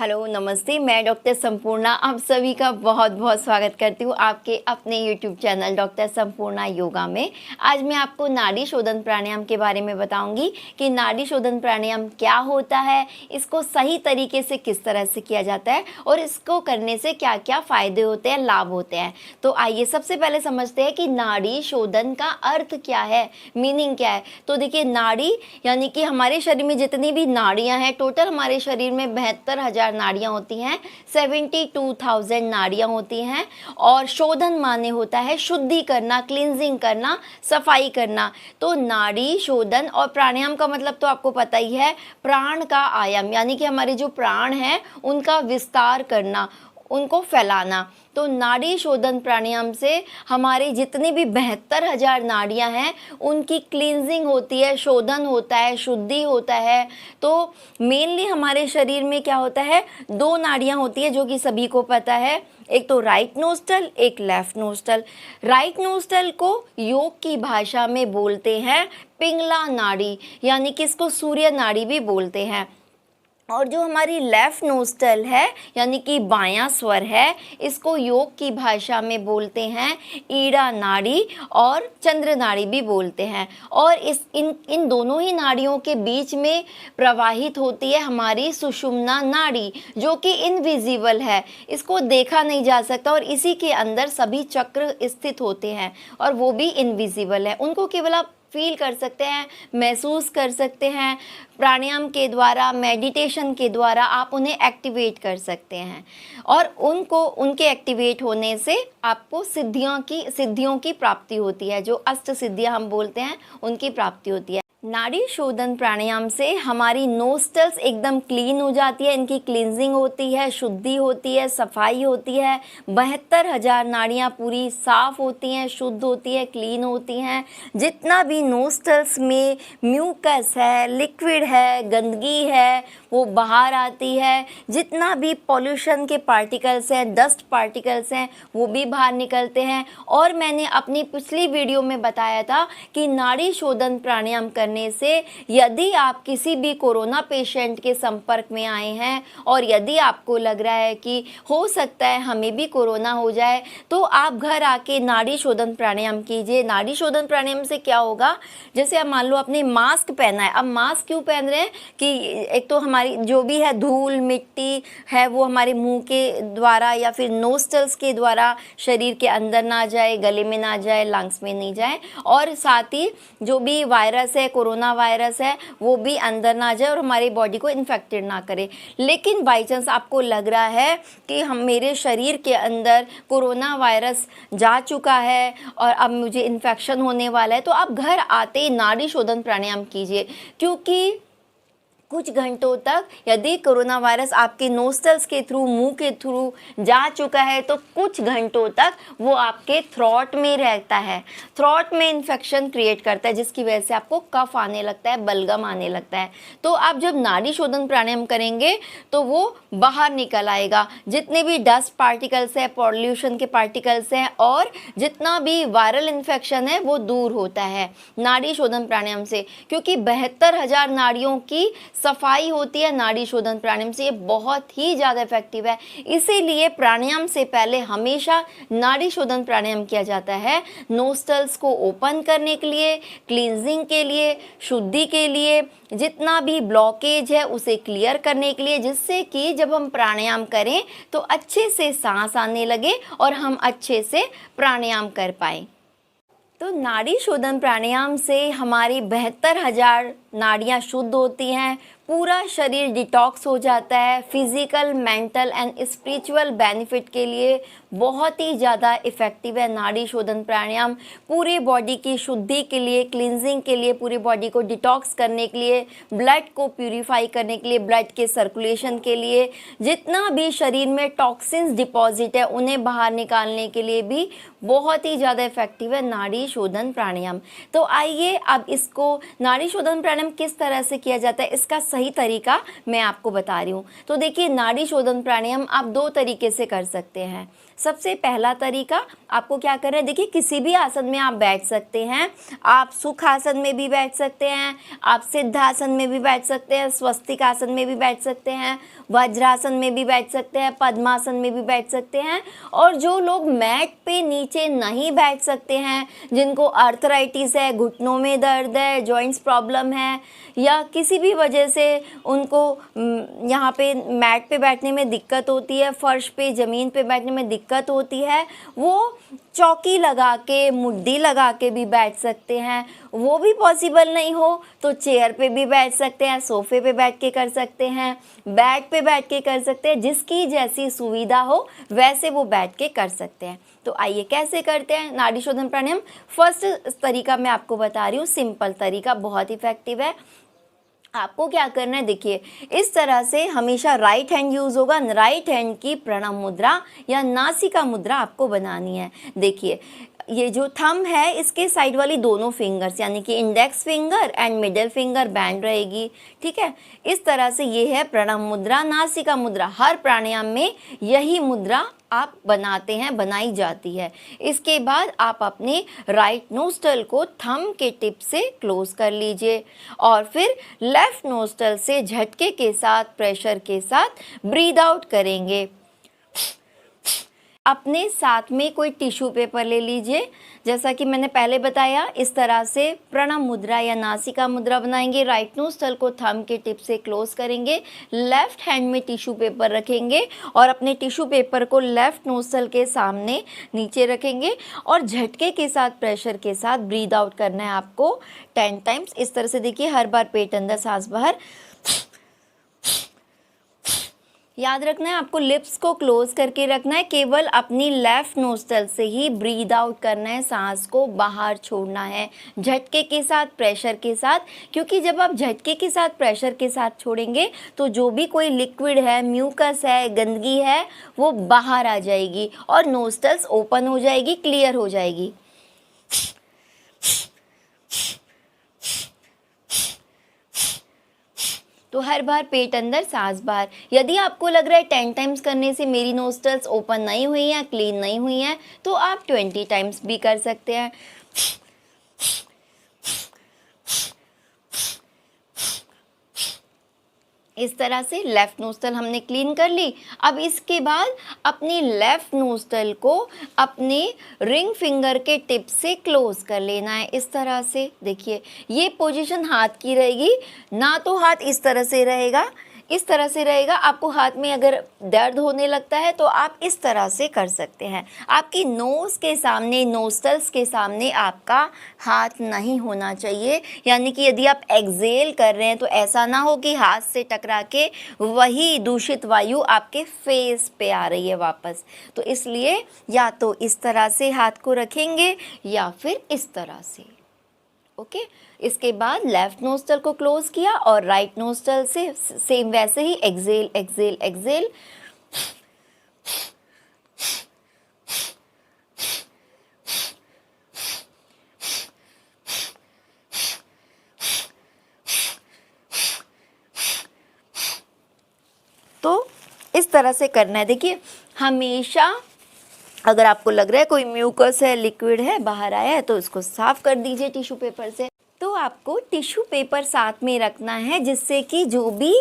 Hello नमस्ते, मैं doctor Sampurna आप सभी का बहुत बहुत स्वागत करती हूँ आपके अपने YouTube channel doctor Sampurna yoga में। आज मैं आपको नाड़ी शोधन प्राणायाम के बारे में बताऊंगी कि नाड़ी शोधन प्राणायाम क्या होता है, इसको सही तरीके से किस तरह से किया जाता है और इसको करने से क्या क्या फ़ायदे होते हैं, लाभ होते हैं। तो आइए सबसे पहले समझते हैं कि नाड़ी शोधन का अर्थ क्या है, मीनिंग क्या है। तो देखिए, नाड़ी यानी कि हमारे शरीर में जितनी भी नाड़ियाँ हैं, टोटल हमारे शरीर में 72,000 नाड़ियां होती हैं, 72,000 नाड़ियां होती हैं। और शोधन माने होता है शुद्धि करना, क्लींजिंग करना, सफाई करना। तो नाड़ी शोधन और प्राणायाम का मतलब तो आपको पता ही है, प्राण का आयाम यानी कि हमारे जो प्राण हैं उनका विस्तार करना, उनको फैलाना। तो नाड़ी शोधन प्राणायाम से हमारे जितनी भी 72,000 नाड़ियां हैं उनकी क्लींजिंग होती है, शोधन होता है, शुद्धि होता है। तो मेनली हमारे शरीर में क्या होता है, दो नाड़ियां होती है जो कि सभी को पता है, एक तो राइट नोस्टल, एक लेफ्ट नोस्टल। राइट नोस्टल को योग की भाषा में बोलते हैं पिंगला नाड़ी, यानी कि इसको सूर्य नाड़ी भी बोलते हैं। और जो हमारी लेफ्ट नोस्टल है यानी कि बायां स्वर है, इसको योग की भाषा में बोलते हैं ईड़ा नाड़ी और चंद्र नाड़ी भी बोलते हैं। और इन दोनों ही नाड़ियों के बीच में प्रवाहित होती है हमारी सुषुम्ना नाड़ी, जो कि इनविजिबल है, इसको देखा नहीं जा सकता। और इसी के अंदर सभी चक्र स्थित होते हैं और वो भी इनविजिबल है, उनको केवल आप फील कर सकते हैं, महसूस कर सकते हैं। प्राणायाम के द्वारा, मेडिटेशन के द्वारा आप उन्हें एक्टिवेट कर सकते हैं और उनके एक्टिवेट होने से आपको सिद्धियों की प्राप्ति होती है। जो अष्ट सिद्धियां हम बोलते हैं उनकी प्राप्ति होती है। नाड़ी शोधन प्राणायाम से हमारी नोस्टल्स एकदम क्लीन हो जाती है, इनकी क्लींजिंग होती है, शुद्धि होती है, सफाई होती है। 72,000 नाड़ियाँ पूरी साफ होती हैं, शुद्ध होती है, क्लीन होती हैं। जितना भी नोस्टल्स में म्यूकस है, लिक्विड है, गंदगी है, वो बाहर आती है। जितना भी पॉल्यूशन के पार्टिकल्स हैं, डस्ट पार्टिकल्स हैं, वो भी बाहर निकलते हैं। और मैंने अपनी पिछली वीडियो में बताया था कि नाड़ी शोधन प्राणायाम करने से यदि आप किसी भी कोरोना पेशेंट के संपर्क में आए हैं और यदि आपको लग रहा है कि हो सकता है हमें भी कोरोना हो जाए, तो आप घर आके नाड़ी शोधन प्राणायाम कीजिए। नाड़ी शोधन प्राणायाम से क्या होगा, जैसे आप मान लो आपने मास्क पहना है। अब मास्क क्यों पहन रहे हैं कि एक तो हमारी जो भी है धूल मिट्टी है वो हमारे मुंह के द्वारा या फिर नोस्टल्स के द्वारा शरीर के अंदर ना जाए, गले में ना जाए, लंग्स में नहीं जाए। और साथ ही जो भी वायरस है, कोरोना वायरस है, वो भी अंदर ना जाए और हमारी बॉडी को इन्फेक्टेड ना करे। लेकिन बाई चांस आपको लग रहा है कि मेरे शरीर के अंदर कोरोना वायरस जा चुका है और अब मुझे इन्फेक्शन होने वाला है, तो आप घर आते ही नाड़ी शोधन प्राणायाम कीजिए। क्योंकि कुछ घंटों तक यदि कोरोना वायरस आपके नोस्टल्स के थ्रू, मुंह के थ्रू जा चुका है, तो कुछ घंटों तक वो आपके थ्रोट में रहता है, थ्रोट में इन्फेक्शन क्रिएट करता है, जिसकी वजह से आपको कफ आने लगता है, बलगम आने लगता है। तो आप जब नाड़ी शोधन प्राणायाम करेंगे तो वो बाहर निकल आएगा। जितने भी डस्ट पार्टिकल्स हैं, पॉल्यूशन के पार्टिकल्स हैं और जितना भी वायरल इन्फेक्शन है वो दूर होता है नाड़ी शोधन प्राणायाम से। क्योंकि 72,000 नाड़ियों की सफाई होती है नाड़ी शोधन प्राणायाम से, ये बहुत ही ज़्यादा इफेक्टिव है। इसीलिए प्राणायाम से पहले हमेशा नाड़ी शोधन प्राणायाम किया जाता है, नोस्टल्स को ओपन करने के लिए, क्लींजिंग के लिए, शुद्धि के लिए, जितना भी ब्लॉकेज है उसे क्लियर करने के लिए, जिससे कि जब हम प्राणायाम करें तो अच्छे से सांस आने लगे और हम अच्छे से प्राणायाम कर पाएँ। तो नाड़ी शोधन प्राणायाम से हमारी 72,000 नाड़ियाँ शुद्ध होती हैं, पूरा शरीर डिटॉक्स हो जाता है। Physical, mental and spiritual benefit के लिए बहुत ही ज़्यादा इफ़ेक्टिव है नाड़ी शोधन प्राणायाम। पूरी बॉडी की शुद्धि के लिए, क्लींजिंग के लिए, पूरी बॉडी को डिटॉक्स करने के लिए, ब्लड को प्यूरिफाई करने के लिए, ब्लड के सर्कुलेशन के लिए, जितना भी शरीर में टॉक्सिन्स डिपॉजिट है उन्हें बाहर निकालने के लिए भी बहुत ही ज़्यादा इफ़ेक्टिव है नाड़ी शोधन प्राणायाम। तो आइए अब इसको नाड़ी शोधन प्राणायाम प्राणायाम किस तरह से किया जाता है, इसका सही तरीका मैं आपको बता रही हूँ। तो देखिए, नाड़ी शोधन प्राणायाम आप 2 तरीके से कर सकते हैं। सबसे पहला तरीका आपको क्या करना है, देखिए किसी भी आसन में आप बैठ सकते हैं। आप सुख आसन में भी बैठ सकते हैं, आप सिद्ध आसन में भी बैठ सकते हैं, स्वस्तिक आसन में भी बैठ सकते हैं, वज्रासन में भी बैठ सकते हैं, पद्मासन में भी बैठ सकते हैं। और जो लोग मैट पे नीचे नहीं बैठ सकते हैं, जिनको आर्थराइटिस है, घुटनों में दर्द है, जॉइंट्स प्रॉब्लम है, या किसी भी वजह से उनको यहाँ पे मैट पे बैठने में दिक्कत होती है, फर्श पे ज़मीन पे बैठने में दिक्कत होती है, वो चौकी लगा के, मुड्डी लगा के भी बैठ सकते हैं। वो भी पॉसिबल नहीं हो तो चेयर पे भी बैठ सकते हैं, सोफ़े पे बैठ के कर सकते हैं, बेड पे बैठ के कर सकते हैं। जिसकी जैसी सुविधा हो वैसे वो बैठ के कर सकते हैं। तो आइए कैसे करते हैं नाड़ी शोधन प्राणायाम। फर्स्ट तरीका मैं आपको बता रही हूँ, सिंपल तरीका, बहुत इफेक्टिव है। आपको क्या करना है, देखिए इस तरह से हमेशा राइट हैंड यूज़ होगा। राइट हैंड की प्रणव मुद्रा या नासिका मुद्रा आपको बनानी है। देखिए ये जो थंब है, इसके साइड वाली दोनों फिंगर्स यानी कि index finger and middle finger band रहेगी। ठीक है, इस तरह से ये है प्रणव मुद्रा, नासिका मुद्रा। हर प्राणायाम में यही मुद्रा आप बनाते हैं, बनाई जाती है। इसके बाद आप अपने राइट नोस्ट्रल को थंब के टिप से क्लोज कर लीजिए और फिर लेफ्ट नोस्ट्रल से झटके के साथ, प्रेशर के साथ ब्रीद आउट करेंगे। अपने साथ में कोई टिश्यू पेपर ले लीजिए। जैसा कि मैंने पहले बताया, इस तरह से प्रणव मुद्रा या नासिका मुद्रा बनाएंगे। राइट नोस्ट्रल को थंब के टिप से क्लोज करेंगे, लेफ्ट हैंड में टिश्यू पेपर रखेंगे और अपने टिश्यू पेपर को लेफ्ट नोस्ट्रल के सामने नीचे रखेंगे और झटके के साथ, प्रेशर के साथ ब्रीद आउट करना है आपको 10 टाइम्स। इस तरह से देखिए, हर बार पेट अंदर, सांस बाहर। याद रखना है आपको लिप्स को क्लोज करके रखना है, केवल अपनी लेफ्ट नोस्ट्रल से ही ब्रीद आउट करना है, सांस को बाहर छोड़ना है झटके के साथ, प्रेशर के साथ। क्योंकि जब आप झटके के साथ, प्रेशर के साथ छोड़ेंगे तो जो भी कोई लिक्विड है, म्यूकस है, गंदगी है, वो बाहर आ जाएगी और नोस्ट्रल्स ओपन हो जाएगी, क्लियर हो जाएगी। तो हर बार पेट अंदर, सांस बाहर। यदि आपको लग रहा है 10 टाइम्स करने से मेरी नोस्ट्रल्स ओपन नहीं हुई हैं, क्लीन नहीं हुई हैं, तो आप 20 टाइम्स भी कर सकते हैं। इस तरह से लेफ़्ट नोस्ट्रल हमने क्लीन कर ली। अब इसके बाद अपनी लेफ़्ट नोस्ट्रल को अपने रिंग फिंगर के टिप से क्लोज कर लेना है। इस तरह से देखिए, ये पोजीशन हाथ की रहेगी, ना तो हाथ इस तरह से रहेगा, इस तरह से रहेगा। आपको हाथ में अगर दर्द होने लगता है तो आप इस तरह से कर सकते हैं। आपकी नोज़ के सामने, नोस्ट्रल्स के सामने आपका हाथ नहीं होना चाहिए। यानी कि यदि आप एक्सेल कर रहे हैं तो ऐसा ना हो कि हाथ से टकरा के वही दूषित वायु आपके फेस पे आ रही है वापस। तो इसलिए या तो इस तरह से हाथ को रखेंगे या फिर इस तरह से। ओके, इसके बाद लेफ्ट नोस्ट्रल को क्लोज किया और राइट नोस्ट्रल से सेम वैसे ही एक्सेल एक्सेल एक्सेल। तो इस तरह से करना है। देखिए, हमेशा अगर आपको लग रहा है कोई म्यूकस है, लिक्विड है, बाहर आया है, तो इसको साफ कर दीजिए टिश्यू पेपर से। तो आपको टिश्यू पेपर साथ में रखना है, जिससे कि जो भी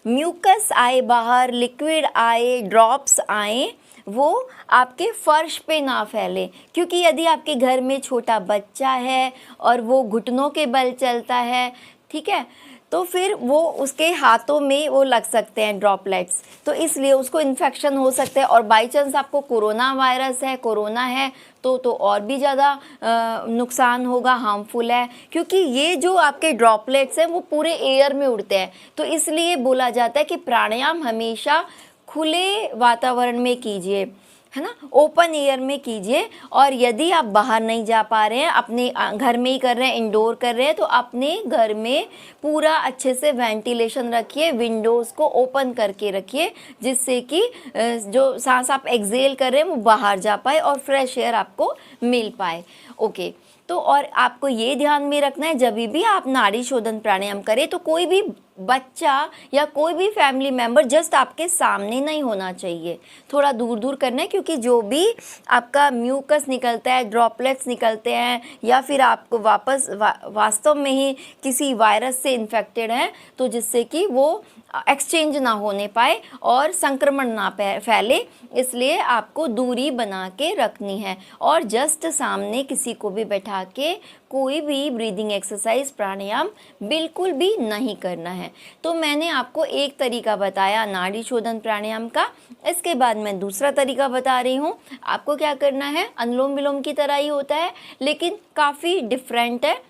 म्यूकस आए बाहर, लिक्विड आए, ड्रॉप्स आए, वो आपके फर्श पे ना फैले। क्योंकि यदि आपके घर में छोटा बच्चा है और वो घुटनों के बल चलता है, ठीक है, तो फिर वो उसके हाथों में वो लग सकते हैं ड्रॉपलेट्स, तो इसलिए उसको इन्फेक्शन हो सकता है। और बाई चांस आपको कोरोना वायरस है, कोरोना है, तो और भी ज़्यादा नुकसान होगा, हार्मफुल है। क्योंकि ये जो आपके ड्रॉपलेट्स हैं वो पूरे एयर में उड़ते हैं। तो इसलिए बोला जाता है कि प्राणायाम हमेशा खुले वातावरण में कीजिए, है ना, ओपन एयर में कीजिए। और यदि आप बाहर नहीं जा पा रहे हैं, अपने घर में ही कर रहे हैं, इंडोर कर रहे हैं, तो अपने घर में पूरा अच्छे से वेंटिलेशन रखिए, विंडोज़ को ओपन करके रखिए, जिससे कि जो सांस आप एक्सेल कर रहे हैं वो बाहर जा पाए और फ्रेश एयर आपको मिल पाए। ओके, तो और आपको ये ध्यान में रखना है, जब भी आप नाड़ी शोधन प्राणायाम करें तो कोई भी बच्चा या कोई भी फैमिली मेम्बर जस्ट आपके सामने नहीं होना चाहिए, थोड़ा दूर दूर करना है, क्योंकि जो भी आपका म्यूकस निकलता है, ड्रॉपलेट्स निकलते हैं, या फिर आपको वास्तव में ही किसी वायरस से इन्फेक्टेड है, तो जिससे कि वो एक्सचेंज ना होने पाए और संक्रमण ना फैले, इसलिए आपको दूरी बना के रखनी है। और जस्ट सामने किसी को भी बैठा के कोई भी ब्रीदिंग एक्सरसाइज प्राणायाम बिल्कुल भी नहीं करना है। तो मैंने आपको एक तरीका बताया नाड़ी शोधन प्राणायाम का, इसके बाद मैं दूसरा तरीका बता रही हूँ। आपको क्या करना है, अनुलोम विलोम की तरह ही होता है लेकिन काफ़ी डिफरेंट है।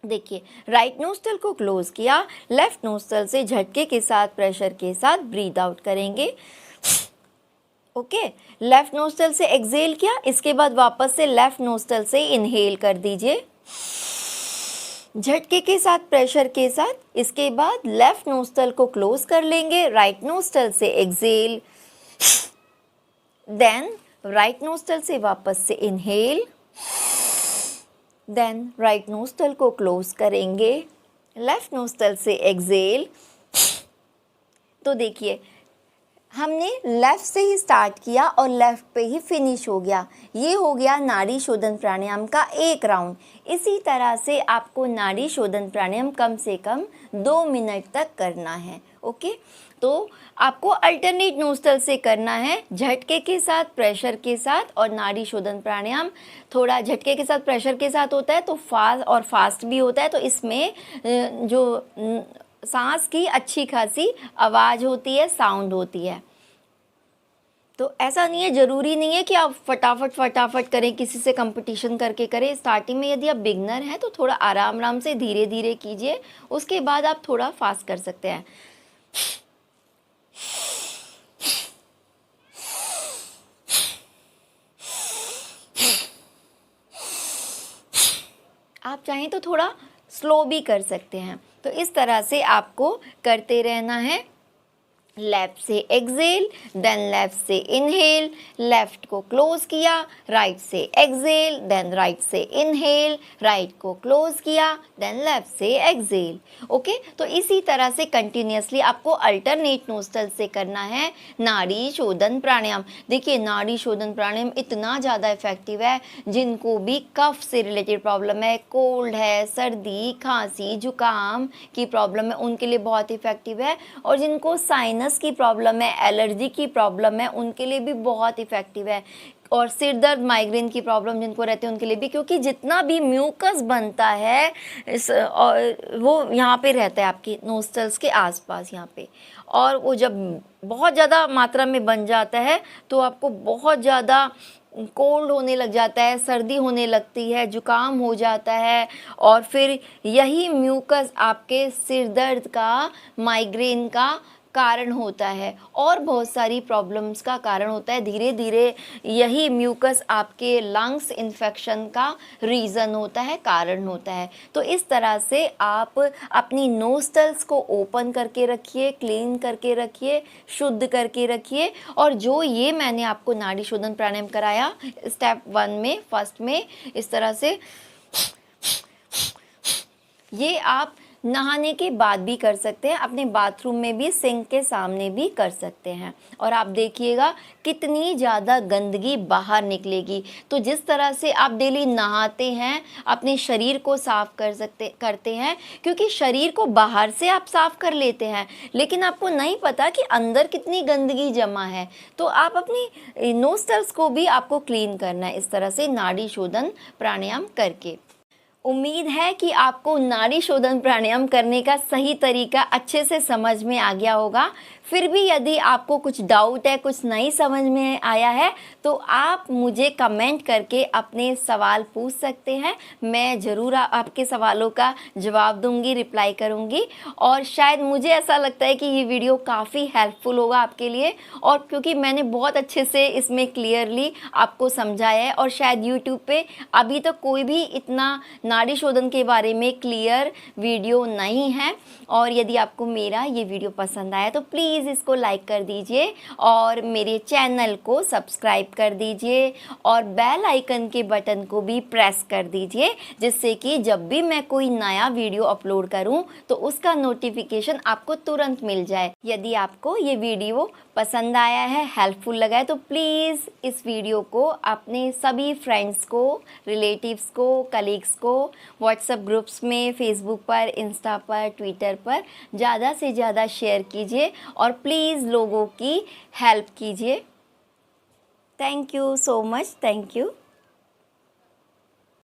देखिए, राइट नोस्ट्रल को क्लोज किया, लेफ्ट नोस्ट्रल से झटके के साथ, प्रेशर के साथ ब्रीद आउट करेंगे। ओके, लेफ्ट नोस्ट्रल से एक्सहेल किया, इसके बाद वापस से लेफ्ट नोस्ट्रल से इनहेल कर दीजिए झटके के साथ, प्रेशर के साथ। इसके बाद लेफ्ट नोस्ट्रल को क्लोज कर लेंगे, राइट नोस्ट्रल से एक्सहेल, देन राइट नोस्ट्रल से वापस से इनहेल, देन राइट नोस्ट्रल को क्लोज करेंगे, लेफ्ट नोस्ट्रल से एक्सहेल। तो देखिए, हमने लेफ़्ट से ही स्टार्ट किया और लेफ़्ट पे ही फिनिश हो गया। ये हो गया नाड़ी शोधन प्राणायाम का एक राउंड। इसी तरह से आपको नाड़ी शोधन प्राणायाम कम से कम 2 मिनट तक करना है। ओके, तो आपको अल्टरनेट नोस्ट्रल से करना है, झटके के साथ, प्रेशर के साथ। और नाड़ी शोधन प्राणायाम थोड़ा झटके के साथ, प्रेशर के साथ होता है तो फास्ट भी होता है, तो इसमें जो सांस की अच्छी खासी आवाज़ होती है, साउंड होती है। तो ऐसा नहीं है, ज़रूरी नहीं है कि आप फटाफट करें, किसी से कंपटीशन करके करें। स्टार्टिंग में यदि आप बिगनर हैं तो थोड़ा आराम से धीरे धीरे कीजिए, उसके बाद आप थोड़ा फास्ट कर सकते हैं। आप चाहें तो थोड़ा स्लो भी कर सकते हैं। तो इस तरह से आपको करते रहना है। लेफ्ट से एक्सहेल, देन लेफ्ट से इनहेल, लेफ्ट को क्लोज किया, राइट से एक्सहेल, देन राइट से इनहेल, राइट को क्लोज किया, देन लेफ्ट से एक्सहेल। ओके, तो इसी तरह से कंटिन्यूसली आपको अल्टरनेट नोस्ट्रल से करना है नाड़ी शोधन प्राणायाम। देखिए, नाड़ी शोधन प्राणायाम इतना ज़्यादा इफेक्टिव है, जिनको भी कफ से रिलेटेड प्रॉब्लम है, कोल्ड है, सर्दी, खांसी, जुकाम की प्रॉब्लम है, उनके लिए बहुत इफेक्टिव है। और जिनको साइनस की प्रॉब्लम है, एलर्जी की प्रॉब्लम है, उनके लिए भी बहुत इफेक्टिव है। और सिर दर्द, माइग्रेन की प्रॉब्लम जिनको रहती है उनके लिए भी, क्योंकि जितना भी म्यूकस बनता है और वो यहाँ पे रहता है आपके नोस्ट्रल्स के आसपास यहाँ पे, और वो जब बहुत ज़्यादा मात्रा में बन जाता है तो आपको बहुत ज़्यादा कोल्ड होने लग जाता है, सर्दी होने लगती है, जुकाम हो जाता है, और फिर यही म्यूकस आपके सिर दर्द का, माइग्रेन का कारण होता है और बहुत सारी प्रॉब्लम्स का कारण होता है। धीरे धीरे यही म्यूकस आपके लंग्स इन्फेक्शन का रीज़न होता है, कारण होता है। तो इस तरह से आप अपनी नोस्ट्रल्स को ओपन करके रखिए, क्लीन करके रखिए, शुद्ध करके रखिए। और जो ये मैंने आपको नाड़ी शोधन प्राणायाम कराया स्टेप 1 में, फर्स्ट में, इस तरह से ये आप नहाने के बाद भी कर सकते हैं, अपने बाथरूम में भी, सिंक के सामने भी कर सकते हैं। और आप देखिएगा कितनी ज़्यादा गंदगी बाहर निकलेगी। तो जिस तरह से आप डेली नहाते हैं, अपने शरीर को साफ़ करते हैं, क्योंकि शरीर को बाहर से आप साफ़ कर लेते हैं, लेकिन आपको नहीं पता कि अंदर कितनी गंदगी जमा है। तो आप अपनी नोस्ट्रल्स को भी आपको क्लीन करना है इस तरह से नाड़ी शोधन प्राणायाम करके। उम्मीद है कि आपको नाड़ी शोधन प्राणायाम करने का सही तरीका अच्छे से समझ में आ गया होगा। फिर भी यदि आपको कुछ डाउट है, कुछ नहीं समझ में आया है, तो आप मुझे कमेंट करके अपने सवाल पूछ सकते हैं। मैं ज़रूर आपके सवालों का जवाब दूंगी, रिप्लाई करूंगी। और शायद मुझे ऐसा लगता है कि ये वीडियो काफ़ी हेल्पफुल होगा आपके लिए, और क्योंकि मैंने बहुत अच्छे से इसमें क्लियरली आपको समझाया है। और शायद यूट्यूब पे अभी तक कोई भी इतना नाड़ी शोधन के बारे में क्लियर वीडियो नहीं है। और यदि आपको मेरा ये वीडियो पसंद आया तो प्लीज़ प्लीज़ इसको लाइक कर दीजिए और मेरे चैनल को सब्सक्राइब कर दीजिए और बेल आइकन के बटन को भी प्रेस कर दीजिए, जिससे कि जब भी मैं कोई नया वीडियो अपलोड करूं तो उसका नोटिफिकेशन आपको तुरंत मिल जाए। यदि आपको ये वीडियो पसंद आया है, हेल्पफुल लगा है, तो प्लीज़ इस वीडियो को अपने सभी फ्रेंड्स को, रिलेटिव्स को, कलीग्स को व्हाट्सएप ग्रुप्स में, फेसबुक पर, इंस्टा पर, ट्विटर पर ज़्यादा से ज़्यादा शेयर कीजिए और प्लीज़ लोगों की हेल्प कीजिए। Thank you so much. Thank you.